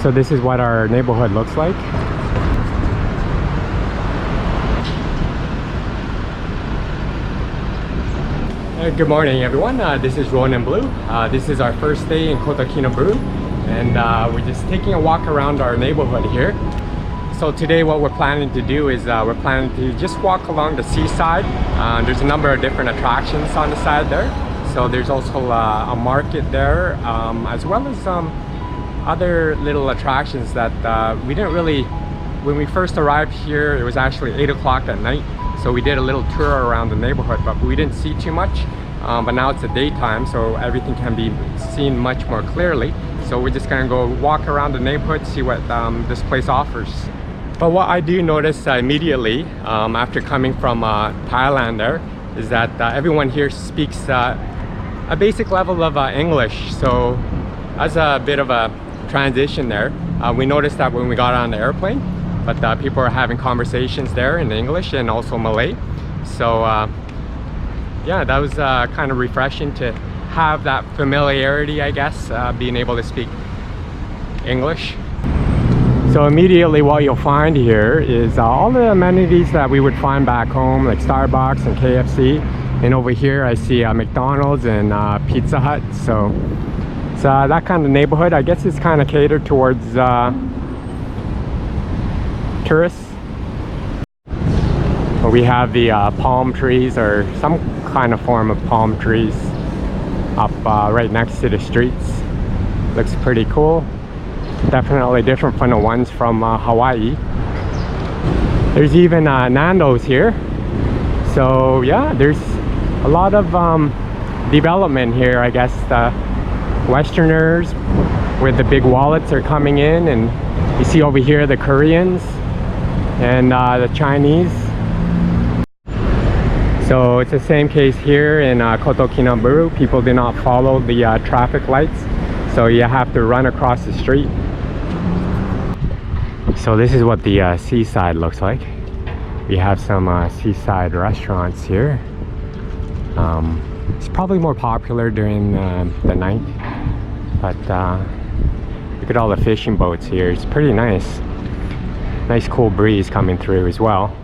So this is what our neighborhood looks like. Good morning everyone, this is Ronan Blue. This is our first day in Kota Kinabalu, and we're just taking a walk around our neighborhood here. So today what we're planning to do is we're planning to just walk along the seaside. There's a number of different attractions on the side there. So there's also a market there, as well as other little attractions that we didn't really, when we first arrived here it was actually 8 o'clock at night. So we did a little tour around the neighborhood, but we didn't see too much. But now it's the daytime, so everything can be seen much more clearly. So we're just gonna go walk around the neighborhood, see what this place offers. But what I do notice immediately after coming from Thailand there is that everyone here speaks a basic level of English. So as a bit of a transition there, we noticed that when we got on the airplane, but people are having conversations there in English and also Malay. So yeah, that was kind of refreshing to have that familiarity, I guess, being able to speak English. So immediately what you'll find here is all the amenities that we would find back home, like Starbucks and KFC. And over here I see McDonald's and Pizza Hut. So it's that kind of neighborhood. I guess it's kind of catered towards tourists. We have the palm trees, or some kind of form of palm trees, up right next to the streets. Looks pretty cool. Definitely different from the ones from Hawaii. There's even Nando's here. So yeah, there's a lot of development here. I guess the Westerners with the big wallets are coming in, and you see over here the Koreans and the Chinese. So it's the same case here in Kota Kinabalu. People do not follow the traffic lights, so you have to run across the street. So this is what the seaside looks like. We have some seaside restaurants here. It's probably more popular during the night, but look at all the fishing boats here. It's pretty nice. Nice cool breeze coming through as well.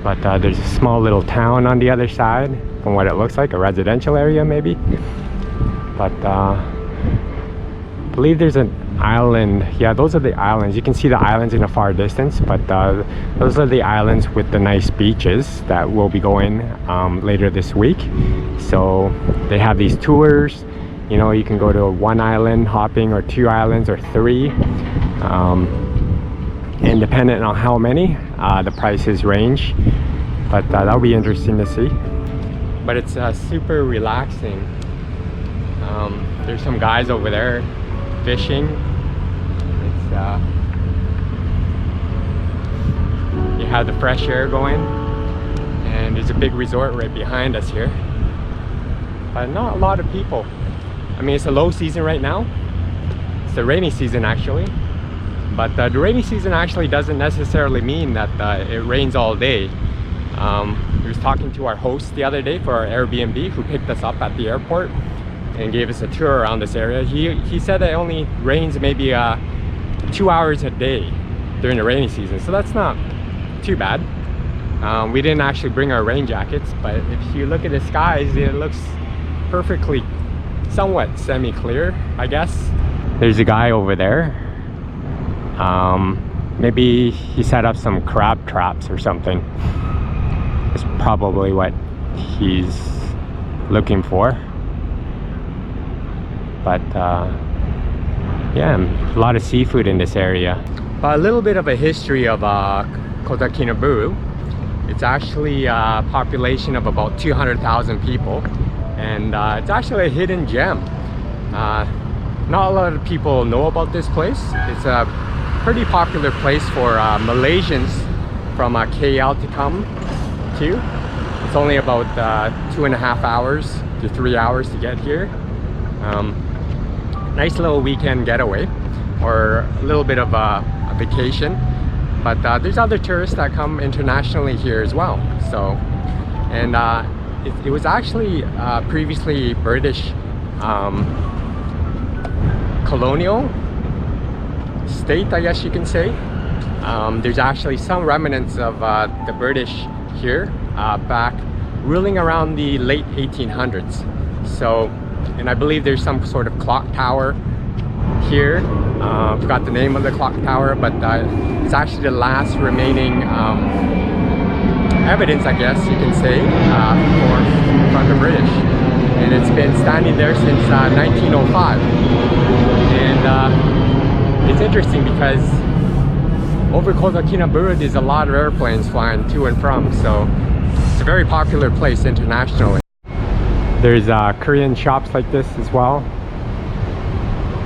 But there's a small little town on the other side, from what it looks like, a residential area maybe. But I believe there's an island. Yeah, those are the islands. You can see the islands in the far distance, but those are the islands with the nice beaches that we'll be going later this week. So they have these tours. You know, you can go to one island hopping, or 2 islands, or 3. And dependent on how many, the prices range. But that'll be interesting to see. But it's super relaxing. There's some guys over there fishing. It's you have the fresh air going, and there's a big resort right behind us here, but not a lot of people. I mean, it's a low season right now. It's the rainy season actually, but the rainy season actually doesn't necessarily mean that it rains all day. We was talking to our host the other day for our Airbnb, who picked us up at the airport and gave us a tour around this area. He said that it only rains maybe 2 hours a day during the rainy season, so that's not too bad. We didn't actually bring our rain jackets, but if you look at the skies, it looks perfectly, somewhat semi-clear, I guess. There's a guy over there. Maybe he set up some crab traps or something. That's probably what he's looking for. But yeah, a lot of seafood in this area. A little bit of a history of Kota Kinabalu. It's actually a population of about 200,000 people, and it's actually a hidden gem. Not a lot of people know about this place. It's a pretty popular place for Malaysians from KL to come to. It's only about 2.5 hours to 3 hours to get here. Nice little weekend getaway, or a little bit of a vacation. But there's other tourists that come internationally here as well. So, and it was actually previously British colonial state, I guess you can say. There's actually some remnants of the British here back ruling around the late 1800s. So, and I believe there's some sort of clock tower here. Forgot the name of the clock tower, but it's actually the last remaining evidence, I guess you can say, from the British. And it's been standing there since 1905. And it's interesting because over Kota Kinabalu there's a lot of airplanes flying to and from, so it's a very popular place internationally. There's Korean shops like this as well.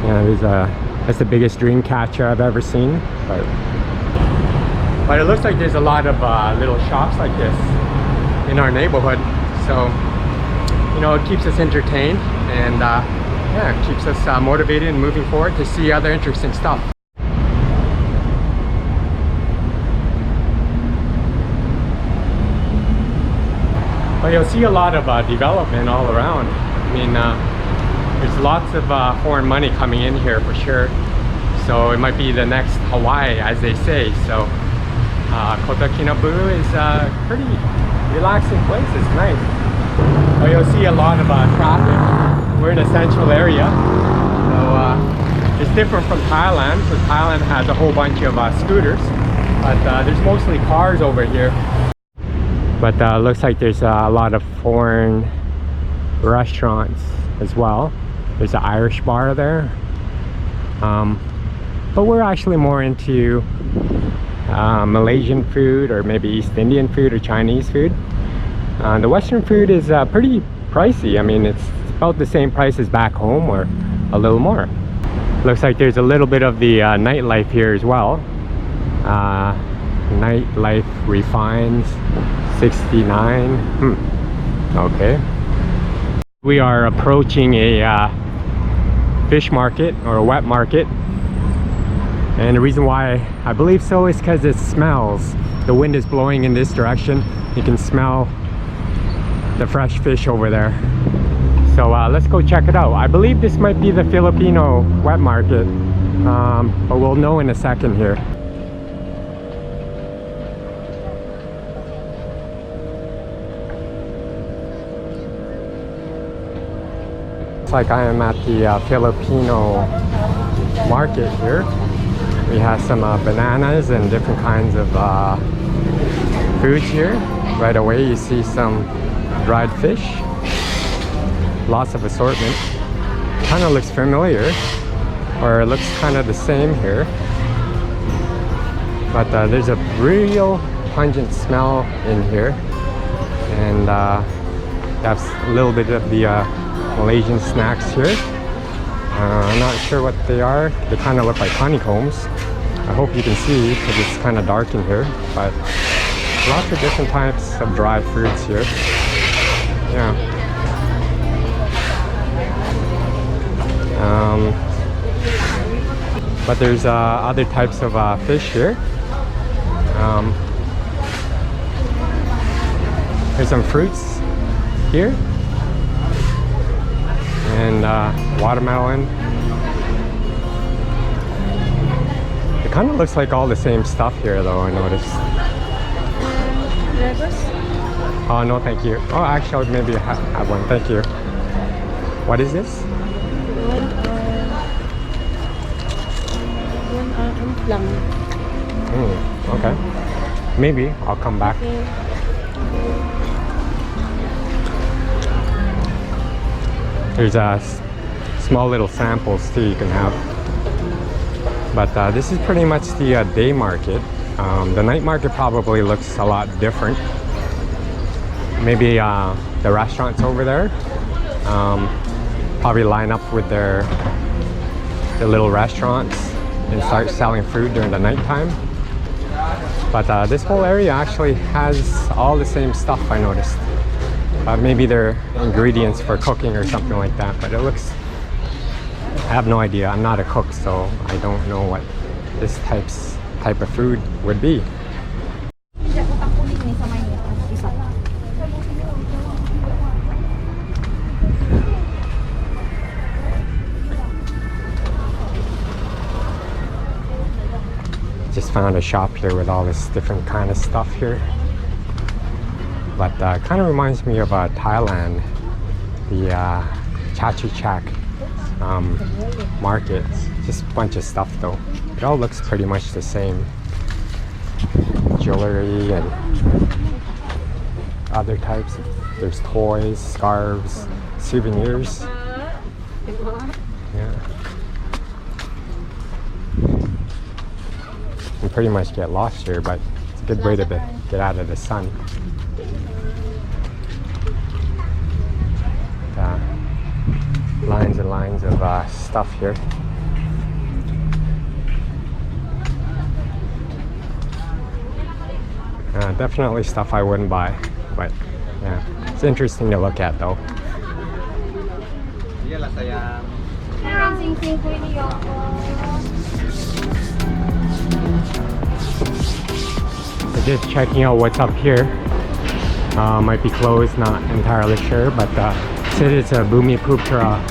Yeah, that's the biggest dream catcher I've ever seen. But it looks like there's a lot of little shops like this in our neighborhood. So, you know, it keeps us entertained and yeah, it keeps us motivated and moving forward to see other interesting stuff. But you'll see a lot of development all around. I mean, there's lots of foreign money coming in here for sure. So it might be the next Hawaii, as they say. So Kota Kinabalu is a pretty relaxing place. It's nice. But you'll see a lot of traffic. We're in a central area. So it's different from Thailand. So Thailand has a whole bunch of scooters. But there's mostly cars over here. But looks like there's a lot of foreign restaurants as well. There's an Irish bar there. But we're actually more into Malaysian food, or maybe East Indian food or Chinese food. The Western food is pretty pricey. I mean, it's about the same price as back home, or a little more. Looks like there's a little bit of the nightlife here as well. Nightlife refines 69. Okay. We are approaching a fish market, or a wet market. And the reason why I believe so is because it smells. The wind is blowing in this direction. You can smell the fresh fish over there. So let's go check it out. I believe this might be the Filipino wet market, but we'll know in a second here. It's like I am at the Filipino market here. We have some bananas and different kinds of foods here. Right away you see some dried fish. Lots of assortment. Kind of looks familiar, or it looks kind of the same here. But there's a real pungent smell in here. And that's a little bit of the Malaysian snacks here. I'm not sure what they are. They kind of look like honeycombs. I hope you can see because it's kind of dark in here. But lots of different types of dry fruits here. Yeah. But there's other types of fish here. There's some fruits here. And watermelon. It kind of looks like all the same stuff here though, I noticed. Oh no, thank you. Oh, actually maybe I have one, thank you. What is this? Okay. Maybe I'll come back. There's small little samples too you can have. But this is pretty much the day market. The night market probably looks a lot different. Maybe the restaurants over there probably line up with the little restaurants and start selling food during the nighttime. But this whole area actually has all the same stuff, I noticed. Maybe they're ingredients for cooking or something like that, but it looks, I have no idea. I'm not a cook, so I don't know what this type of food would be. Just found a shop here with all this different kind of stuff here. But kind of reminds me of Thailand, the Chatuchak market. Just a bunch of stuff though. It all looks pretty much the same. Jewelry and other types. There's toys, scarves, souvenirs. Yeah. You pretty much get lost here, but it's a good way to get out of the sun. Lines and lines of stuff here. Definitely stuff I wouldn't buy, but yeah, it's interesting to look at though. So just checking out what's up here. Might be closed, not entirely sure, but said it's a Bumiputra